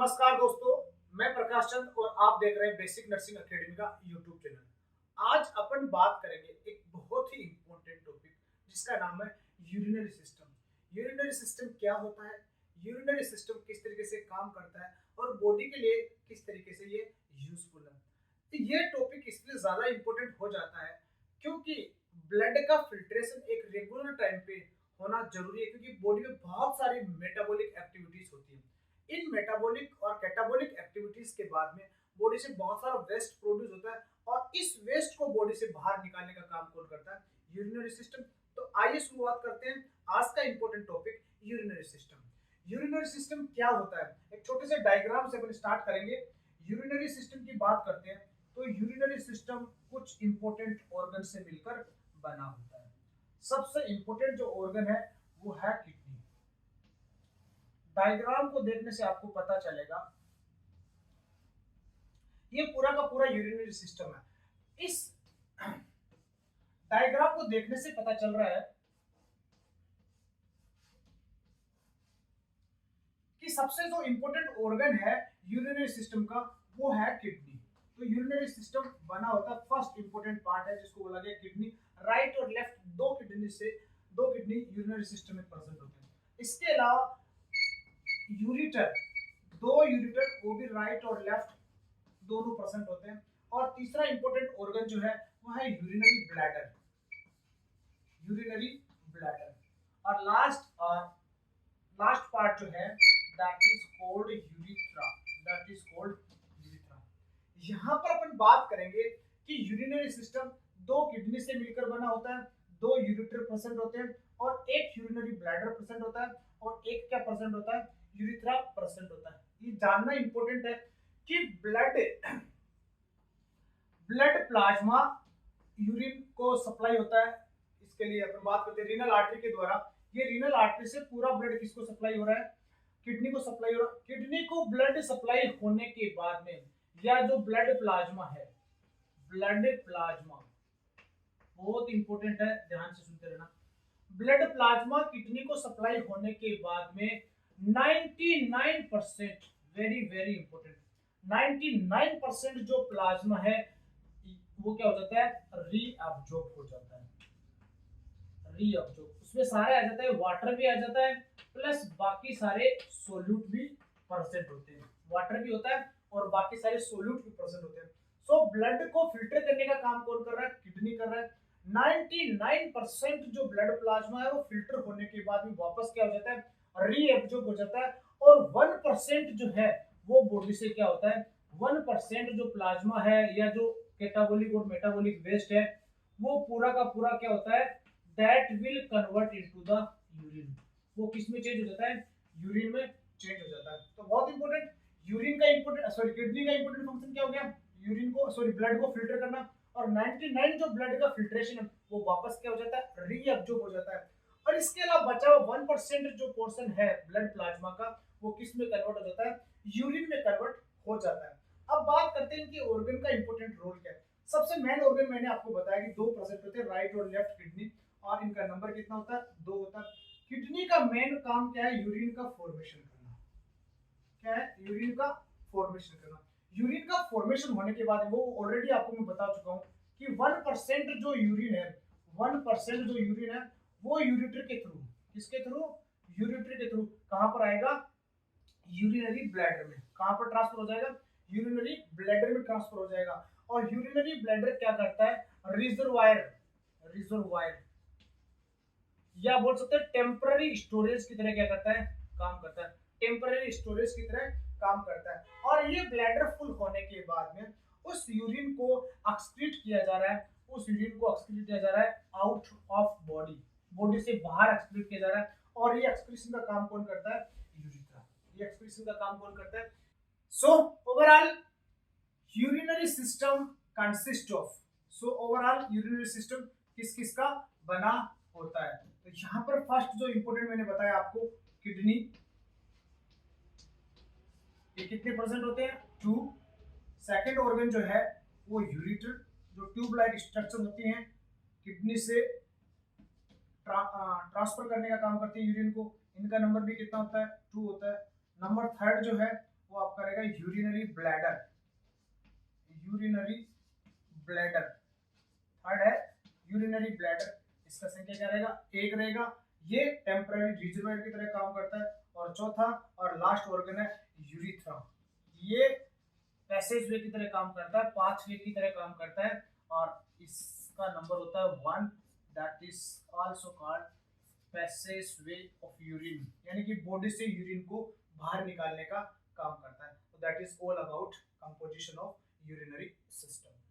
नमस्कार दोस्तों, मैं प्रकाश चंद और आप देख रहे हैं बेसिक नर्सिंग एकेडमी का यूट्यूब चैनल। आज अपन बात करेंगे एक बहुत ही इंपॉर्टेंट टॉपिक जिसका नाम है यूरिनरी सिस्टम। यूरिनरी सिस्टम क्या होता है, यूरिनरी सिस्टम किस तरीके से काम करता है और बॉडी के लिए किस तरीके से ये यूजफुल है। तो ये टॉपिक इसलिए ज्यादा इंपॉर्टेंट हो जाता है क्योंकि ब्लड का फिल्ट्रेशन एक रेगुलर टाइम पे होना जरूरी है, क्योंकि बॉडी में बहुत सारी मेटाबॉलिक एक्टिविटीज होती है। इन मेटाबॉलिक और कैटाबॉलिक एक्टिविटीज के बाद में बॉडी से बहुत सारा वेस्ट प्रोड्यूस होता है और इस वेस्ट को बॉडी से बाहर निकालने का काम कौन करता है? Urinary system. तो आइए शुरुआत करते हैं आज का important topic urinary system. Urinary system क्या होता है, एक छोटे से डायग्राम से अपन स्टार्ट करेंगे। यूरिनरी सिस्टम की बात करते हैं तो यूरिनरी सिस्टम कुछ इंपॉर्टेंट ऑर्गन से मिलकर बना होता है। सबसे इंपॉर्टेंट जो ऑर्गन है वो है किडनी। डायग्राम को देखने से आपको पता चलेगा ये पूरा का पूरा यूरिनरी सिस्टम है। इस डायग्राम को देखने से पता चल रहा है कि सबसे जो इंपॉर्टेंट ऑर्गन है यूरिनरी सिस्टम का वो है किडनी। तो यूरिनरी सिस्टम बना होता है, फर्स्ट इंपॉर्टेंट पार्ट है जिसको बोला गया किडनी। राइट और लेफ्ट दो किडनी यूरिनरी सिस्टम में प्रेजेंट होते हैं। इसके अलावा यूरिटर, दो यूरिटर वो भी राइट और लेफ्ट दोनों प्रेजेंट होते हैं। और तीसरा इंपॉर्टेंट ऑर्गन जो है वो है यूरिनरी ब्लैडर। यूरिनरी ब्लैडर और लास्ट पार्ट जो है that is called urethra. That is called urethra. यहाँ पर अपन बात करेंगे कि यूरिनरी सिस्टम दो किडनी से मिलकर बना होता है, दो यूरिटर प्रेजेंट होते हैं और एक यूरिनरी ब्लैडर प्रेजेंट होता है और एक क्या प्रेजेंट होता है? यूरिथ्रा प्रेजेंट होता है। ये जानना इंपॉर्टेंट है कि ब्लड प्लाज्मा यूरिन को सप्लाई होता है। इसके लिए अपन बात करते हैं रीनल आर्टरी के द्वारा। ये रीनल आर्टरी से पूरा ब्लड किसको सप्लाई हो रहा है? किडनी को सप्लाई हो रहा है। किडनी को ब्लड सप्लाई होने के बाद में या जो ब्लड प्लाज्मा है, ब्लड प्लाज्मा बहुत इंपॉर्टेंट है, ध्यान से सुनते रहना। ब्लड प्लाज्मा किडनी को सप्लाई होने के बाद में 99% वेरी वेरी इंपॉर्टेंट 99% जो प्लाज्मा है वो क्या हो जाता है? रीअब्जॉर्ब हो जाता है। रीअब्जॉर्ब उसमें सारे आ जाता है, वाटर भी आ जाता है प्लस बाकी सारे सोल्यूट भी प्रेजेंट होते हैं। वाटर भी होता है और बाकी सारे सोल्यूट भी प्रेजेंट होते हैं। सो ब्लड को फिल्टर करने का काम कौन कर रहा है? किडनी कर रहा है। 99% जो ब्लड प्लाज्मा है वो फिल्टर होने के बाद भी वापस क्या हो जाता है? रीएब्जॉर्ब हो जाता है। और 1% जो है वो बॉडी से क्या होता है? 1% जो प्लाज्मा है या जो कैटाबॉलिक और मेटाबॉलिक वेस्ट है वो पूरा का पूरा क्या होता है? That will convert into the urine. वो किस में चेंज हो जाता है? यूरिन में चेंज हो जाता है। तो बहुत इंपॉर्टेंट यूरिन का इंपॉर्टेंट किडनी का इंपॉर्टेंट फंक्शन क्या हो गया? यूरिन को ब्लड को फिल्टर करना। और 99 जो ब्लड का फिल्ट्रेशन है वो वापस क्या हो जाता है? रीअब्जॉर्ब हो जाता है। और इसके अलावा बचा हुआ 1% जो पोर्शन है ब्लड प्लाज्मा का वो किस में कन्वर्ट हो जाता है? यूरिन में कन्वर्ट हो जाता है। अब बात करते हैं कि ऑर्गन का इंपॉर्टेंट रोल क्या है। सबसे मेन ऑर्गन मैंने आपको बताया कि दो प्रेजेंट होते हैं, राइट और लेफ्ट किडनी, और इनका नंबर कितना होता है? दो होता है। किडनी का मेन काम क्या है? यूरिन का फॉर्मेशन करना। क्या है? यूरिन का फॉर्मेशन करना। यूरिन का फॉर्मेशन होने के बाद वो ऑलरेडी आपको मैं बता चुका हूं कि 1% जो यूरिन है, 1% जो यूरिन है वो यूरिटर के थ्रू, किसके थ्रू? यूरिटर के थ्रू कहां पर आएगा? यूरिनरी ब्लैडर में। कहां पर ट्रांसफर हो जाएगा? यूरिनरी ब्लैडर में ट्रांसफर हो जाएगा। और यूरिनरी ब्लैडर क्या करता है? रिजर्वायर या बोल सकते हैं टेम्पररी स्टोरेज की तरह क्या करता है? काम करता है। टेम्पररी स्टोरेज की तरह काम करता है। और ये ब्लैडर फुल होने के बाद में उस यूरिन को एक्सक्रीट किया जा रहा है, आउट ऑफ बॉडी से बाहर एक्सक्रीट किया जा रहा है। और ये एक्सक्रीशन का काम कौन करता है? यूरिथ्रा। ये एक्सक्रीशन का काम कौन करता है? सो ओवरऑल यूरिनरी सिस्टम किस किस का बना होता है? तो यहाँ पर फर्स्ट जो इंपॉर्टेंट मैंने बताया आपको, किडनी, ये कितने परसेंट होते हैं? 2। सेकंड ऑर्गन जो है वो यूरिटर, जो ट्यूब लाइक स्ट्रक्चर होती हैं, किडनी से ट्रांसफर करने का काम करती है यूरिन को। इनका नंबर भी कितना होता है? 2 होता है। नंबर थर्ड जो है वो आपका रहेगा urinary bladder, urinary bladder. Third है यूरिनरी ब्लैडर, इसका संख्या क्या रहेगा, एक रहेगा, ये टेम्पररी रिजर्वायर की तरह काम करता है। और चौथा और लास्ट ऑर्गन है यूरिथ्रा, ये पैसेजवे की तरह काम करता है, पाथवे की तरह काम करता है, और इसका नंबर होता है 1, that is also called passageway of urine, यानी कि बॉडी से यूरिन को बाहर निकालने का काम करता है। तो that is all about composition of urinary system.